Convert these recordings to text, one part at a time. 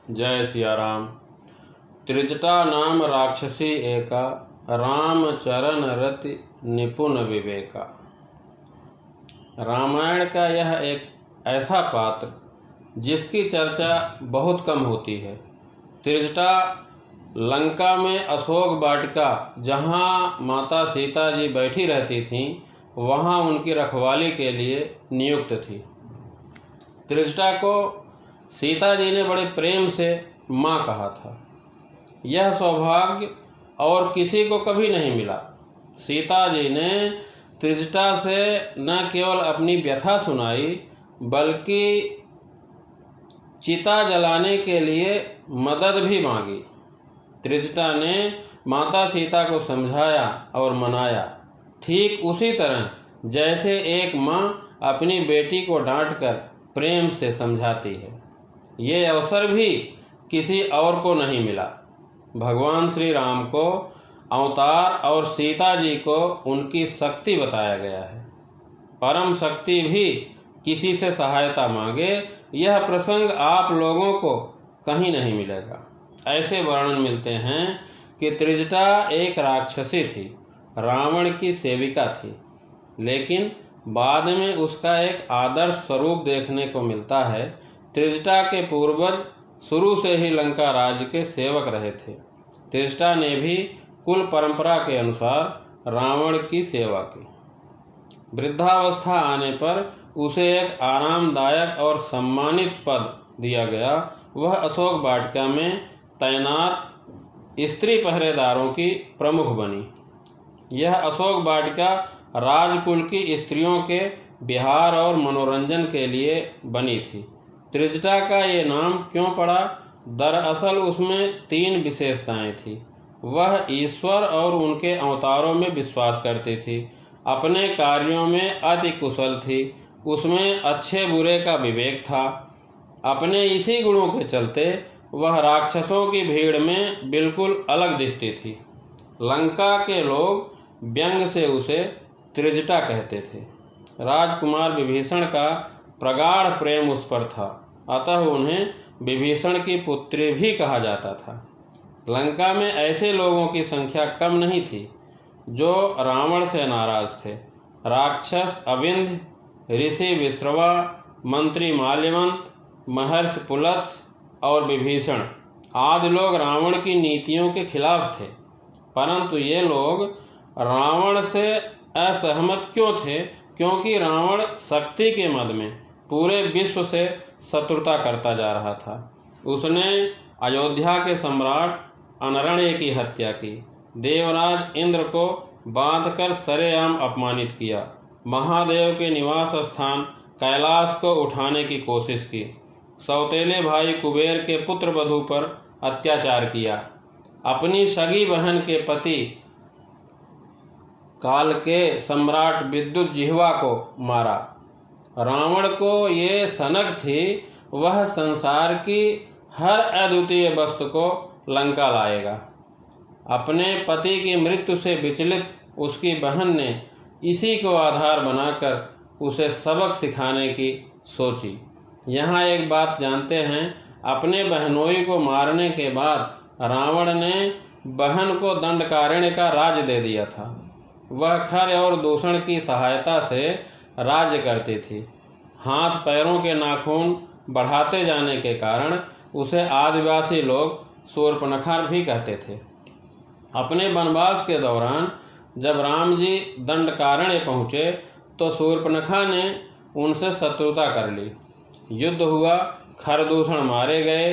जय सिया राम। त्रिजटा नाम राक्षसी एका, राम चरण रति निपुण विवेका। रामायण का यह एक ऐसा पात्र जिसकी चर्चा बहुत कम होती है। त्रिजटा लंका में अशोक वाटिका जहाँ माता सीता जी बैठी रहती थीं, वहाँ उनकी रखवाली के लिए नियुक्त थी। त्रिजटा को सीता जी ने बड़े प्रेम से माँ कहा था। यह सौभाग्य और किसी को कभी नहीं मिला। सीता जी ने त्रिजटा से न केवल अपनी व्यथा सुनाई, बल्कि चिता जलाने के लिए मदद भी मांगी। त्रिजटा ने माता सीता को समझाया और मनाया, ठीक उसी तरह जैसे एक माँ अपनी बेटी को डांटकर प्रेम से समझाती है। ये अवसर भी किसी और को नहीं मिला। भगवान श्री राम को अवतार और सीता जी को उनकी शक्ति बताया गया है। परम शक्ति भी किसी से सहायता मांगे, यह प्रसंग आप लोगों को कहीं नहीं मिलेगा। ऐसे वर्णन मिलते हैं कि त्रिजटा एक राक्षसी थी, रावण की सेविका थी, लेकिन बाद में उसका एक आदर्श स्वरूप देखने को मिलता है। त्रिजटा के पूर्वज शुरू से ही लंका राज्य के सेवक रहे थे। त्रिजटा ने भी कुल परंपरा के अनुसार रावण की सेवा की। वृद्धावस्था आने पर उसे एक आरामदायक और सम्मानित पद दिया गया। वह अशोक वाटिका में तैनात स्त्री पहरेदारों की प्रमुख बनी। यह अशोक वाटिका राजकुल की स्त्रियों के विहार और मनोरंजन के लिए बनी थी। त्रिजटा का ये नाम क्यों पड़ा? दरअसल उसमें 3 विशेषताएं थी। वह ईश्वर और उनके अवतारों में विश्वास करती थी, अपने कार्यों में अति कुशल थी, उसमें अच्छे बुरे का विवेक था। अपने इसी गुणों के चलते वह राक्षसों की भीड़ में बिल्कुल अलग दिखती थी। लंका के लोग व्यंग से उसे त्रिजटा कहते थे। राजकुमार विभीषण का प्रगाढ़ प्रेम उस पर था, अतः उन्हें विभीषण की पुत्री भी कहा जाता था। लंका में ऐसे लोगों की संख्या कम नहीं थी जो रावण से नाराज थे। राक्षस अविंध्य, ऋषि विश्रवा, मंत्री माल्यवंत, महर्षि पुलत्स और विभीषण आदि लोग रावण की नीतियों के खिलाफ थे। परंतु ये लोग रावण से असहमत क्यों थे? क्योंकि रावण शक्ति के मद में पूरे विश्व से शत्रुता करता जा रहा था। उसने अयोध्या के सम्राट अनरण्य की हत्या की, देवराज इंद्र को बांधकर सरेआम अपमानित किया, महादेव के निवास स्थान कैलाश को उठाने की कोशिश की, सौतेले भाई कुबेर के पुत्र वधू पर अत्याचार किया, अपनी सगी बहन के पति काल के सम्राट विद्युत जिह्वा को मारा। रावण को ये सनक थी वह संसार की हर अद्वितीय वस्तु को लंका लाएगा। अपने पति की मृत्यु से विचलित उसकी बहन ने इसी को आधार बनाकर उसे सबक सिखाने की सोची। यहाँ एक बात जानते हैं, अपने बहनोई को मारने के बाद रावण ने बहन को दंडकारण्य का राज्य दे दिया था। वह खर और दूषण की सहायता से राज्य करती थी। हाथ पैरों के नाखून बढ़ाते जाने के कारण उसे आदिवासी लोग शूर्पणखा भी कहते थे। अपने वनवास के दौरान जब राम जी दंडकारण्य पहुँचे तो शूर्पणखा ने उनसे शत्रुता कर ली। युद्ध हुआ, खरदूषण मारे गए।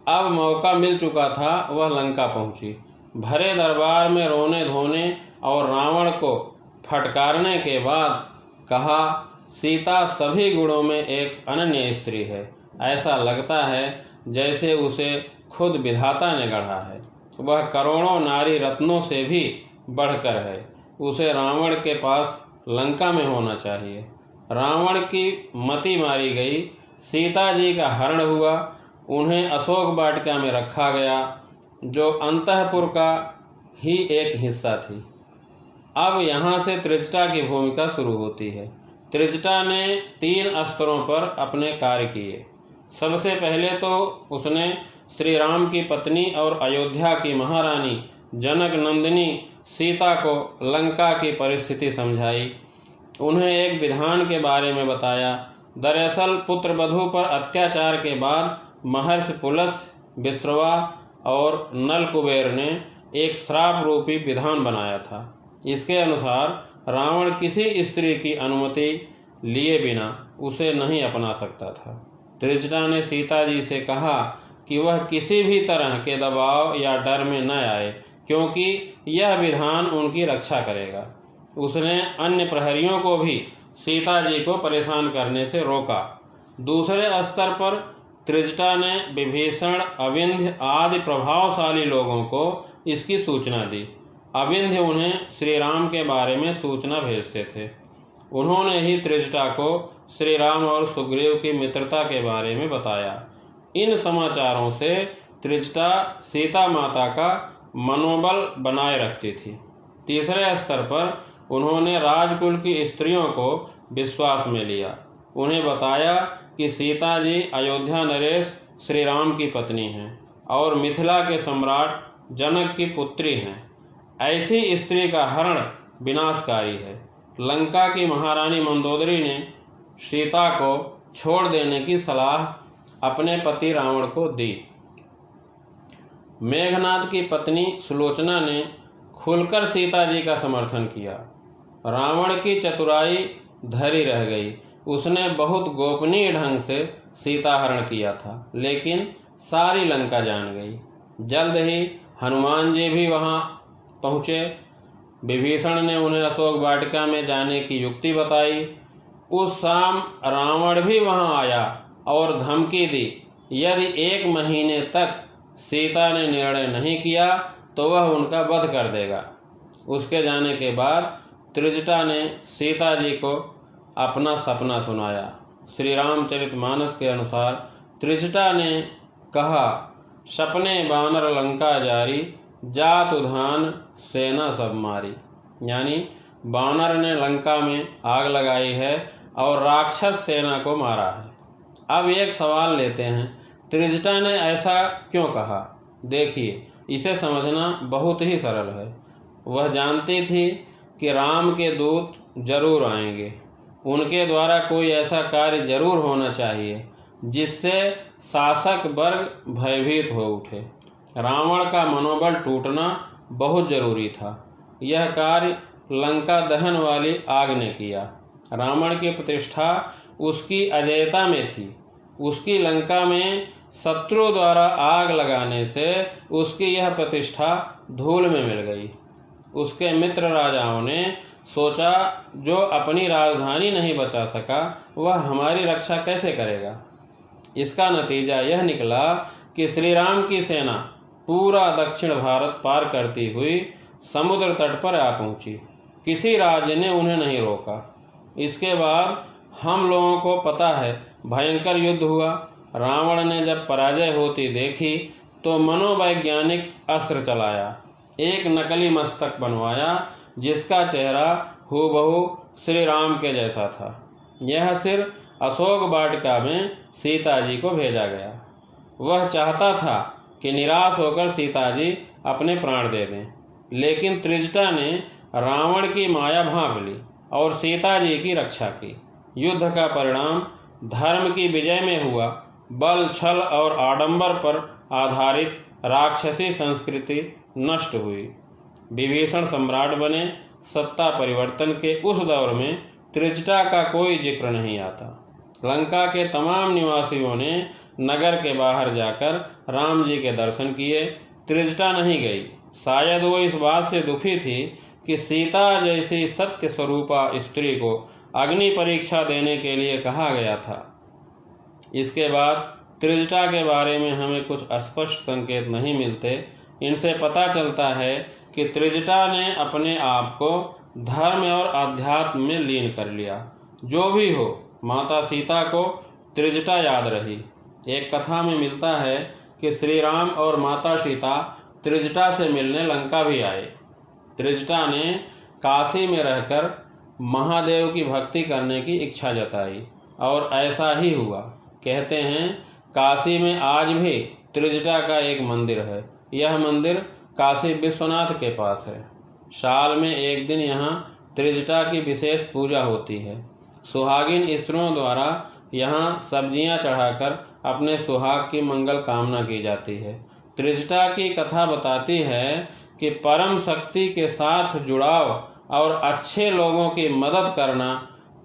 अब मौका मिल चुका था, वह लंका पहुँची। भरे दरबार में रोने धोने और रावण को फटकारने के बाद कहा, सीता सभी गुणों में एक अनन्य स्त्री है। ऐसा लगता है जैसे उसे खुद विधाता ने गढ़ा है। वह करोड़ों नारी रत्नों से भी बढ़कर है। उसे रावण के पास लंका में होना चाहिए। रावण की मति मारी गई। सीता जी का हरण हुआ। उन्हें अशोक वाटिका में रखा गया, जो अंतःपुर का ही एक हिस्सा थी। अब यहाँ से त्रिजटा की भूमिका शुरू होती है। त्रिजटा ने 3 स्तरों पर अपने कार्य किए। सबसे पहले तो उसने श्री राम की पत्नी और अयोध्या की महारानी जनक नंदिनी सीता को लंका की परिस्थिति समझाई। उन्हें एक विधान के बारे में बताया। दरअसल पुत्रवधू पर अत्याचार के बाद महर्षि पुलस्त्य, विश्रवा और नल कुबेर ने एक श्राप रूपी विधान बनाया था। इसके अनुसार रावण किसी स्त्री की अनुमति लिए बिना उसे नहीं अपना सकता था। त्रिजटा ने सीता जी से कहा कि वह किसी भी तरह के दबाव या डर में न आए, क्योंकि यह विधान उनकी रक्षा करेगा। उसने अन्य प्रहरियों को भी सीता जी को परेशान करने से रोका। दूसरे स्तर पर त्रिजटा ने विभीषण, अविंध्य आदि प्रभावशाली लोगों को इसकी सूचना दी। अविंध्य उन्हें श्री राम के बारे में सूचना भेजते थे। उन्होंने ही त्रिजटा को श्री राम और सुग्रीव की मित्रता के बारे में बताया। इन समाचारों से त्रिजटा सीता माता का मनोबल बनाए रखती थी। तीसरे स्तर पर उन्होंने राजकुल की स्त्रियों को विश्वास में लिया। उन्हें बताया कि सीता जी अयोध्या नरेश श्री राम की पत्नी हैं और मिथिला के सम्राट जनक की पुत्री हैं। ऐसी स्त्री का हरण विनाशकारी है। लंका की महारानी मंदोदरी ने सीता को छोड़ देने की सलाह अपने पति रावण को दी। मेघनाद की पत्नी सुलोचना ने खुलकर सीता जी का समर्थन किया। रावण की चतुराई धरी रह गई। उसने बहुत गोपनीय ढंग से सीता हरण किया था, लेकिन सारी लंका जान गई। जल्द ही हनुमान जी भी वहां पहुँचे। विभीषण ने उन्हें अशोक वाटिका में जाने की युक्ति बताई। उस शाम रावण भी वहां आया और धमकी दी, यदि 1 महीने तक सीता ने निर्णय नहीं किया तो वह उनका वध कर देगा। उसके जाने के बाद त्रिजटा ने सीता जी को अपना सपना सुनाया। श्री रामचरितमानस के अनुसार त्रिजटा ने कहा, सपने बानर लंका जारी, जात उधान सेना सब मारी। यानी बानर ने लंका में आग लगाई है और राक्षस सेना को मारा है। अब एक सवाल लेते हैं, त्रिजटा ने ऐसा क्यों कहा? देखिए, इसे समझना बहुत ही सरल है। वह जानती थी कि राम के दूत जरूर आएंगे। उनके द्वारा कोई ऐसा कार्य जरूर होना चाहिए जिससे शासक वर्ग भयभीत हो उठे। रावण का मनोबल टूटना बहुत जरूरी था। यह कार्य लंका दहन वाली आग ने किया। रावण की प्रतिष्ठा उसकी अजेयता में थी। उसकी लंका में शत्रु द्वारा आग लगाने से उसकी यह प्रतिष्ठा धूल में मिल गई। उसके मित्र राजाओं ने सोचा, जो अपनी राजधानी नहीं बचा सका वह हमारी रक्षा कैसे करेगा। इसका नतीजा यह निकला कि श्री राम की सेना पूरा दक्षिण भारत पार करती हुई समुद्र तट पर आ पहुंची। किसी राज्य ने उन्हें नहीं रोका। इसके बाद हम लोगों को पता है, भयंकर युद्ध हुआ। रावण ने जब पराजय होती देखी तो मनोवैज्ञानिक अस्त्र चलाया। एक नकली मस्तक बनवाया जिसका चेहरा हूबहू श्री राम के जैसा था। यह सिर अशोक वाटिका में सीता जी को भेजा गया। वह चाहता था कि निराश होकर सीता जी अपने प्राण दे दें, लेकिन त्रिजटा ने रावण की माया भांप ली और सीता जी की रक्षा की। युद्ध का परिणाम धर्म की विजय में हुआ। बल, छल और आडंबर पर आधारित राक्षसी संस्कृति नष्ट हुई। विभीषण सम्राट बने। सत्ता परिवर्तन के उस दौर में त्रिजटा का कोई जिक्र नहीं आता। लंका के तमाम निवासियों ने नगर के बाहर जाकर राम जी के दर्शन किए। त्रिजटा नहीं गई। शायद वो इस बात से दुखी थी कि सीता जैसी सत्य स्वरूपा स्त्री को अग्नि परीक्षा देने के लिए कहा गया था। इसके बाद त्रिजटा के बारे में हमें कुछ स्पष्ट संकेत नहीं मिलते। इनसे पता चलता है कि त्रिजटा ने अपने आप को धर्म और अध्यात्म में लीन कर लिया। जो भी हो, माता सीता को त्रिजटा याद रही। एक कथा में मिलता है कि श्री राम और माता सीता त्रिजटा से मिलने लंका भी आए। त्रिजटा ने काशी में रहकर महादेव की भक्ति करने की इच्छा जताई और ऐसा ही हुआ। कहते हैं काशी में आज भी त्रिजटा का एक मंदिर है। यह मंदिर काशी विश्वनाथ के पास है। साल में एक दिन यहाँ त्रिजटा की विशेष पूजा होती है। सुहागिन स्त्रियों द्वारा यहाँ सब्जियाँ चढ़ाकर अपने सुहाग की मंगल कामना की जाती है। त्रिजटा की कथा बताती है कि परम शक्ति के साथ जुड़ाव और अच्छे लोगों की मदद करना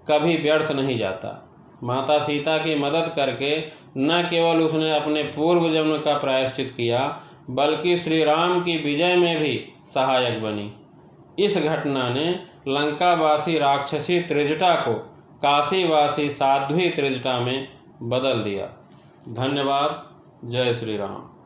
कभी व्यर्थ नहीं जाता। माता सीता की मदद करके न केवल उसने अपने पूर्व जन्म का प्रायश्चित किया, बल्कि श्री राम की विजय में भी सहायक बनी। इस घटना ने लंकावासी राक्षसी त्रिजटा को काशीवासी साध्वी त्रिजटा में बदल दिया। धन्यवाद। जय श्री राम।